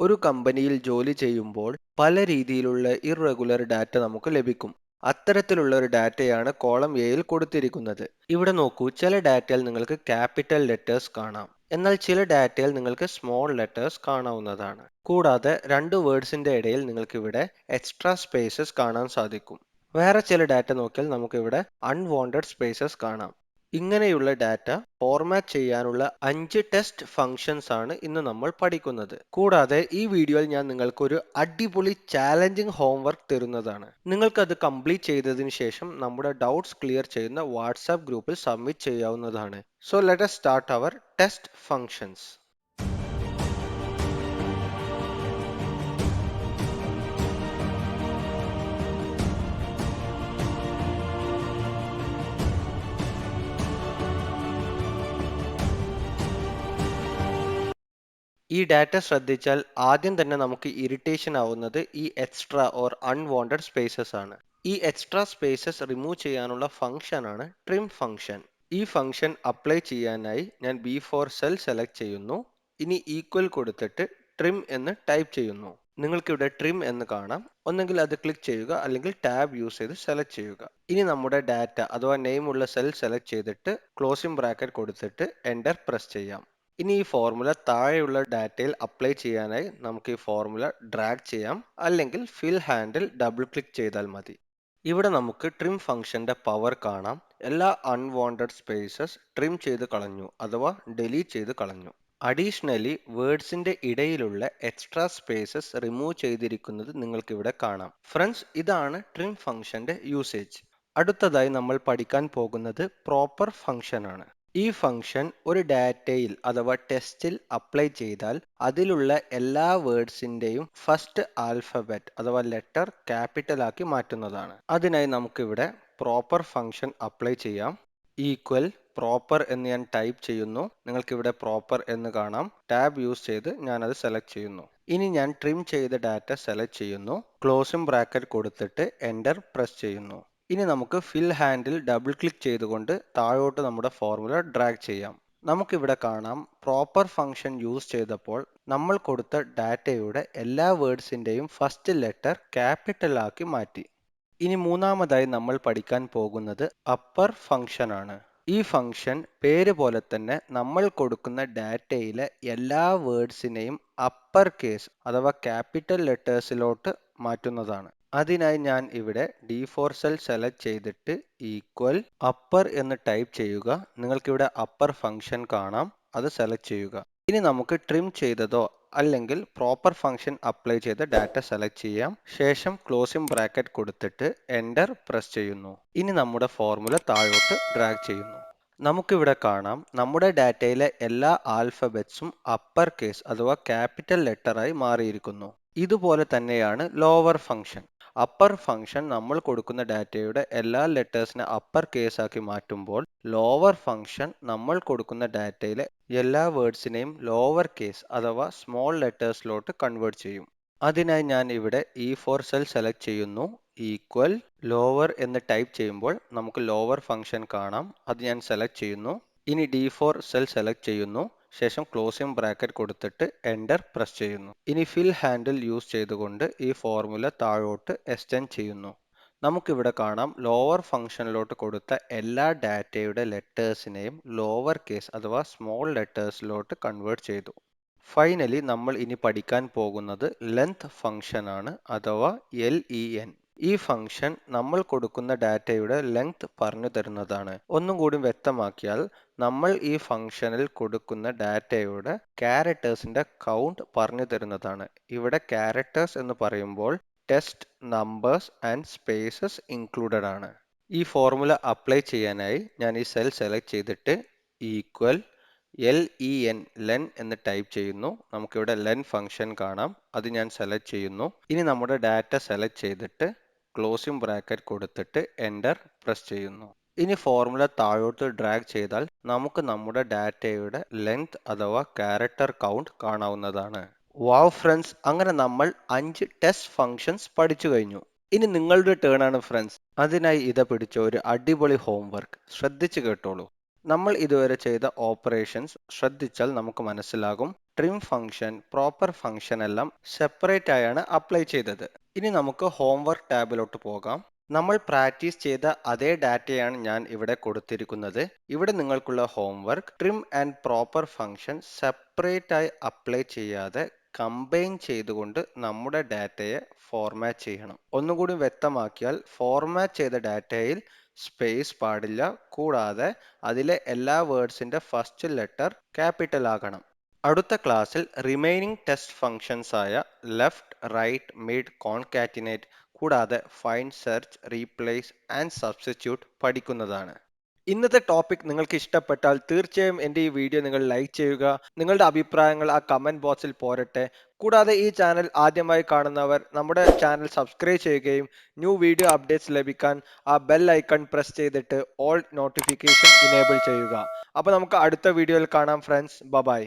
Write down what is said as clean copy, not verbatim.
ഒരു കമ്പനിയിൽ ജോലി ചെയ്യുമ്പോൾ പല രീതിയിലുള്ള ഇറഗുലർ ഡാറ്റ നമുക്ക് ലഭിക്കും. അത്തരത്തിലുള്ള ഒരു ഡാറ്റയാണ് കോളം എയിൽ കൊടുത്തിരിക്കുന്നത്. ഇവിടെ നോക്കൂ, ചില ഡാറ്റയിൽ നിങ്ങൾക്ക് ക്യാപിറ്റൽ ലെറ്റേഴ്സ് കാണാം. എന്നാൽ ചില ഡാറ്റയിൽ നിങ്ങൾക്ക് സ്മോൾ ലെറ്റേഴ്സ് കാണാവുന്നതാണ്. കൂടാതെ രണ്ട് വേർഡ്സിന്റെ ഇടയിൽ നിങ്ങൾക്ക് ഇവിടെ എക്സ്ട്രാ സ്പേസസ് കാണാൻ സാധിക്കും. വേറെ ചില ഡാറ്റ നോക്കിയാൽ നമുക്കിവിടെ അൺവാണ്ടഡ് സ്പേസസ് കാണാം. ഇങ്ങനെയുള്ള ഡാറ്റ ഫോർമാറ്റ് ചെയ്യാനുള്ള 5 ടെസ്റ്റ് ഫങ്ഷൻസ് ആണ് ഇന്ന് നമ്മൾ പഠിക്കുന്നത്. കൂടാതെ ഈ വീഡിയോയിൽ ഞാൻ നിങ്ങൾക്ക് ഒരു അടിപൊളി ചാലഞ്ചിങ് ഹോംവർക്ക് തരുന്നതാണ്. നിങ്ങൾക്കത് കംപ്ലീറ്റ് ചെയ്തതിനു ശേഷം നമ്മുടെ ഡൗട്ട്സ് ക്ലിയർ ചെയ്യുന്ന വാട്സാപ്പ് ഗ്രൂപ്പിൽ സബ്മിറ്റ് ചെയ്യാവുന്നതാണ്. So let us start our test functions. ഈ ഡാറ്റ ശ്രദ്ധിച്ചാൽ ആദ്യം തന്നെ നമുക്ക് ഇറിറ്റേഷൻ ആവുന്നത് ഈ എക്സ്ട്രാ ഓർ അൺവാണ്ടഡ് സ്പേസസ് ആണ്. ഈ എക്സ്ട്രാ സ്പേസസ് റിമൂവ് ചെയ്യാനുള്ള ഫംഗ്ഷൻ ആണ് ട്രിം ഫംഗ്ഷൻ. ഈ ഫംഗ്ഷൻ അപ്ലൈ ചെയ്യാനായി ഞാൻ B4 സെൽ സെലക്ട് ചെയ്യുന്നു. ഇനി ഈക്വൽ കൊടുത്തിട്ട് ട്രിം എന്ന് ടൈപ്പ് ചെയ്യുന്നു. നിങ്ങൾക്കിവിടെ ട്രിം എന്ന് കാണാം. ഒന്നെങ്കിൽ അത് ക്ലിക്ക് ചെയ്യുക, അല്ലെങ്കിൽ ടാബ് യൂസ് ചെയ്ത് സെലക്ട് ചെയ്യുക. ഇനി നമ്മുടെ ഡാറ്റ അഥവാ നെയിം ഉള്ള സെൽ സെലക്ട് ചെയ്തിട്ട് ക്ലോസിംഗ് ബ്രാക്കറ്റ് കൊടുത്തിട്ട് എൻ്റർ പ്രസ് ചെയ്യാം. ഇനി ഈ ഫോർമുല താഴെയുള്ള ഡാറ്റയിൽ അപ്ലൈ ചെയ്യാനായി നമുക്ക് ഈ ഫോർമുല ഡ്രാഗ് ചെയ്യാം, അല്ലെങ്കിൽ ഫിൽ ഹാൻഡിൽ ഡബിൾ ക്ലിക്ക് ചെയ്താൽ മതി. ഇവിടെ നമുക്ക് ട്രിം ഫംഗ്ഷന്റെ പവർ കാണാം. എല്ലാ അൺവാണ്ടഡ് സ്പേസസ് ട്രിം ചെയ്ത് കളഞ്ഞു അഥവാ ഡിലീറ്റ് ചെയ്ത് കളഞ്ഞു. അഡീഷണലി വേർഡ്സിന്റെ ഇടയിലുള്ള എക്സ്ട്രാ സ്പേസസ് റിമൂവ് ചെയ്തിരിക്കുന്നത് നിങ്ങൾക്ക് ഇവിടെ കാണാം. ഫ്രണ്ട്സ്, ഇതാണ് ട്രിം ഫംഗ്ഷന്റെ യൂസേജ്. അടുത്തതായി നമ്മൾ പഠിക്കാൻ പോകുന്നത് പ്രോപ്പർ ഫംഗ്ഷൻ ആണ്. ഈ ഫംഗ്ഷൻ ഒരു ഡാറ്റയിൽ അഥവാ ടെസ്റ്റിൽ അപ്ലൈ ചെയ്താൽ അതിലുള്ള എല്ലാ വേർഡ്സിന്റെയും ഫസ്റ്റ് ആൽഫബറ്റ് അഥവാ ലെറ്റർ ക്യാപിറ്റൽ ആക്കി മാറ്റുന്നതാണ്. അതിനായി നമുക്കിവിടെ പ്രോപ്പർ ഫംഗ്ഷൻ അപ്ലൈ ചെയ്യാം. ഈക്വൽ പ്രോപ്പർ എന്ന് ഞാൻ ടൈപ്പ് ചെയ്യുന്നു. നിങ്ങൾക്കിവിടെ പ്രോപ്പർ എന്ന് കാണാം. ടാബ് യൂസ് ചെയ്ത് ഞാനത് സെലക്ട് ചെയ്യുന്നു. ഇനി ഞാൻ ട്രിം ചെയ്ത ഡാറ്റ സെലക്ട് ചെയ്യുന്നു. ക്ലോസിംഗ് ബ്രാക്കറ്റ് കൊടുത്തിട്ട് എൻ്റർ പ്രസ് ചെയ്യുന്നു. ഇനി നമുക്ക് ഫിൽ ഹാൻഡിൽ ഡബിൾ ക്ലിക്ക് ചെയ്തുകൊണ്ട് താഴോട്ട് നമ്മുടെ ഫോർമുല ഡ്രാഗ് ചെയ്യാം. നമുക്കിവിടെ കാണാം, പ്രോപ്പർ ഫംഗ്ഷൻ യൂസ് ചെയ്തപ്പോൾ നമ്മൾ കൊടുത്ത ഡാറ്റയുടെ എല്ലാ വേർഡ്സിന്റെയും ഫസ്റ്റ് ലെറ്റർ ക്യാപിറ്റൽ ആക്കി മാറ്റി. ഇനി മൂന്നാമതായി നമ്മൾ പഠിക്കാൻ പോകുന്നത് അപ്പർ ഫംഗ്ഷൻ ആണ്. ഈ ഫംഗ്ഷൻ പേര് പോലെ തന്നെ നമ്മൾ കൊടുക്കുന്ന ഡാറ്റയിലെ എല്ലാ വേർഡ്സിനെയും അപ്പർ കേസ് അഥവാ ക്യാപിറ്റൽ ലെറ്റേഴ്സിലോട്ട് മാറ്റുന്നതാണ്. അതിനായി ഞാൻ ഇവിടെ D4 സെൽ സെലക്ട് ചെയ്തിട്ട് ഈക്വൽ അപ്പർ എന്ന് ടൈപ്പ് ചെയ്യുക. നിങ്ങൾക്കിവിടെ അപ്പർ ഫംഗ്ഷൻ കാണാം, അത് സെലക്ട് ചെയ്യുക. ഇനി നമുക്ക് ട്രിം ചെയ്തതോ അല്ലെങ്കിൽ പ്രോപ്പർ ഫംഗ്ഷൻ അപ്ലൈ ചെയ്ത ഡാറ്റ സെലക്ട് ചെയ്യാം. ശേഷം ക്ലോസിംഗ് ബ്രാക്കറ്റ് കൊടുത്തിട്ട് എൻ്റർ പ്രസ് ചെയ്യുന്നു. ഇനി നമ്മുടെ ഫോർമുല താഴോട്ട് ഡ്രാഗ് ചെയ്യുന്നു. നമുക്കിവിടെ കാണാം, നമ്മുടെ ഡാറ്റയിലെ എല്ലാ ആൽഫബറ്റ്സും അപ്പർ കേസ് അഥവാ ക്യാപിറ്റൽ ലെറ്ററായി മാറിയിരിക്കുന്നു. ഇതുപോലെ തന്നെയാണ് ലോവർ ഫംഗ്ഷൻ. അപ്പർ ഫംഗ്ഷൻ നമ്മൾ കൊടുക്കുന്ന ഡാറ്റയുടെ എല്ലാ ലെറ്റേഴ്സിനെ അപ്പർ കേസ് ആക്കി മാറ്റുമ്പോൾ ലോവർ ഫംഗ്ഷൻ നമ്മൾ കൊടുക്കുന്ന ഡാറ്റയിലെ എല്ലാ വേർഡ്സിനെയും ലോവർ കേസ് അഥവാ സ്മോൾ ലെറ്റേഴ്സിലോട്ട് കൺവേർട്ട് ചെയ്യും. അതിനായി ഞാൻ ഇവിടെ E4 സെൽ സെലക്ട് ചെയ്യുന്നു. ഈക്വൽ ലോവർ എന്ന് ടൈപ്പ് ചെയ്യുമ്പോൾ നമുക്ക് ലോവർ ഫംഗ്ഷൻ കാണാം, അത് ഞാൻ സെലക്ട് ചെയ്യുന്നു. ഇനി D4 സെൽ സെലക്ട് ചെയ്യുന്നു. ശേഷം ക്ലോസിംഗ് ബ്രാക്കറ്റ് കൊടുത്തിട്ട് എൻ്റർ പ്രസ് ചെയ്യുന്നു. ഇനി ഫിൽ ഹാൻഡിൽ യൂസ് ചെയ്തുകൊണ്ട് ഈ ഫോർമുല താഴോട്ട് എക്സ്റ്റെൻഡ് ചെയ്യുന്നു. നമുക്കിവിടെ കാണാം, ലോവർ ഫംഗ്ഷനിലോട്ട് കൊടുത്ത എല്ലാ ഡാറ്റയുടെ ലെറ്റേഴ്സിനെയും ലോവർ കേസ് അഥവാ സ്മോൾ ലെറ്റേഴ്സിലോട്ട് കൺവേർട്ട് ചെയ്തു. ഫൈനലി നമ്മൾ ഇനി പഠിക്കാൻ പോകുന്നത് ലെങ്ത് ഫംഗ്ഷൻ ആണ് അഥവാ LEN. ഈ ഫംഗ്ഷൻ നമ്മൾ കൊടുക്കുന്ന ഡാറ്റയുടെ ലെങ്ത് പറഞ്ഞു തരുന്നതാണ്. ഒന്നും കൂടി വ്യക്തമാക്കിയാൽ, നമ്മൾ ഈ ഫംഗ്ഷനിൽ കൊടുക്കുന്ന ഡാറ്റയുടെ ക്യാരക്ടേഴ്സിന്റെ കൗണ്ട് പറഞ്ഞു തരുന്നതാണ്. ഇവിടെ ക്യാരക്ടേഴ്സ് എന്ന് പറയുമ്പോൾ text, numbers and spaces included ആണ്. ഈ ഫോർമുല അപ്ലൈ ചെയ്യാനായി ഞാൻ ഈ സെൽ സെലക്ട് ചെയ്തിട്ട് ഈക്വൽ LEN എന്ന് ടൈപ്പ് ചെയ്യുന്നു. നമുക്കിവിടെ ലെൻ ഫംഗ്ഷൻ കാണാം, അത് ഞാൻ സെലക്ട് ചെയ്യുന്നു. ഇനി നമ്മുടെ ഡാറ്റ സെലക്ട് ചെയ്തിട്ട് ക്ലോസിംഗ് ബ്രാക്കറ്റ് കൊടുത്തിട്ട് എൻ്റർ പ്രസ് ചെയ്യുന്നു. ഇനി ഫോർമുല താഴോട്ട് ഡ്രാഗ് ചെയ്താൽ നമുക്ക് നമ്മുടെ ഡാറ്റയുടെ ലെങ്ത് അഥവാ ക്യാരക്ടർ കൗണ്ട് കാണാവുന്നതാണ്. വാവ് ഫ്രണ്ട്സ്, അങ്ങനെ നമ്മൾ 5 ടെസ്റ്റ് ഫംഗ്ഷൻസ് പഠിച്ചു കഴിഞ്ഞു. ഇനി നിങ്ങളുടെ ടേൺ ആണ് ഫ്രണ്ട്സ്. അതിനായി ഇത പിടിച്ച ഒരു അടിപൊളി ഹോംവർക്ക് ശ്രദ്ധിച്ചു കേട്ടോളൂ. നമ്മൾ ഇതുവരെ ചെയ്ത ഓപ്പറേഷൻസ് ശ്രദ്ധിച്ചാൽ നമുക്ക് മനസ്സിലാകും, ട്രിം ഫംഗ്ഷൻ, പ്രോപ്പർ ഫംഗ്ഷൻ എല്ലാം സെപ്പറേറ്റ് ആയാണ് അപ്ലൈ ചെയ്തത്. ഇനി നമുക്ക് ഹോംവർക്ക് ടാബിലോട്ട് പോകാം. നമ്മൾ പ്രാക്ടീസ് ചെയ്ത അതേ ഡാറ്റയാണ് ഞാൻ ഇവിടെ കൊടുത്തിരിക്കുന്നത്. ഇവിടെ നിങ്ങൾക്കുള്ള homework trim and proper function separate ആയി അപ്ലൈ ചെയ്യാതെ കമ്പൈൻ ചെയ്തുകൊണ്ട് നമ്മുടെ ഡാറ്റയെ ഫോർമാറ്റ് ചെയ്യണം. ഒന്നുകൂടി വ്യക്തമാക്കിയാൽ ഫോർമാറ്റ് ചെയ്ത ഡാറ്റയിൽ സ്പേസ് പാടില്ല, കൂടാതെ അതിലെ എല്ലാ വേർഡ്സിന്റെ ഫസ്റ്റ് ലെറ്റർ ക്യാപിറ്റൽ ആകണം. അടുത്ത ക്ലാസ്സിൽ റിമൈനിങ് ടെസ്റ്റ് ഫങ്ഷൻസ് ആയ ലെഫ്റ്റ്, റൈറ്റ്, മിഡ്, കോൺകാറ്റിനേറ്റ് കൂടാതെ find, search, replace and substitute പഠിക്കുന്നതാണ്. ഇന്നത്തെ ടോപ്പിക് നിങ്ങൾക്ക് ഇഷ്ടപ്പെട്ടാൽ തീർച്ചയായും എൻ്റെ ഈ വീഡിയോ നിങ്ങൾ ലൈക്ക് ചെയ്യുക. നിങ്ങളുടെ അഭിപ്രായങ്ങൾ ആ കമന്റ് ബോക്സിൽ പോരട്ടെ. കൂടാതെ ഈ ചാനൽ ആദ്യമായി കാണുന്നവർ നമ്മുടെ ചാനൽ സബ്സ്ക്രൈബ് ചെയ്യുകയും ന്യൂ വീഡിയോ അപ്ഡേറ്റ്സ് ലഭിക്കാൻ ആ ബെൽ ഐക്കൺ പ്രസ് ചെയ്തിട്ട് ഓൾ നോട്ടിഫിക്കേഷൻ ഇനേബിൾ ചെയ്യുക. അപ്പോൾ നമുക്ക് അടുത്ത വീഡിയോയിൽ കാണാം ഫ്രണ്ട്സ്. ബൈ.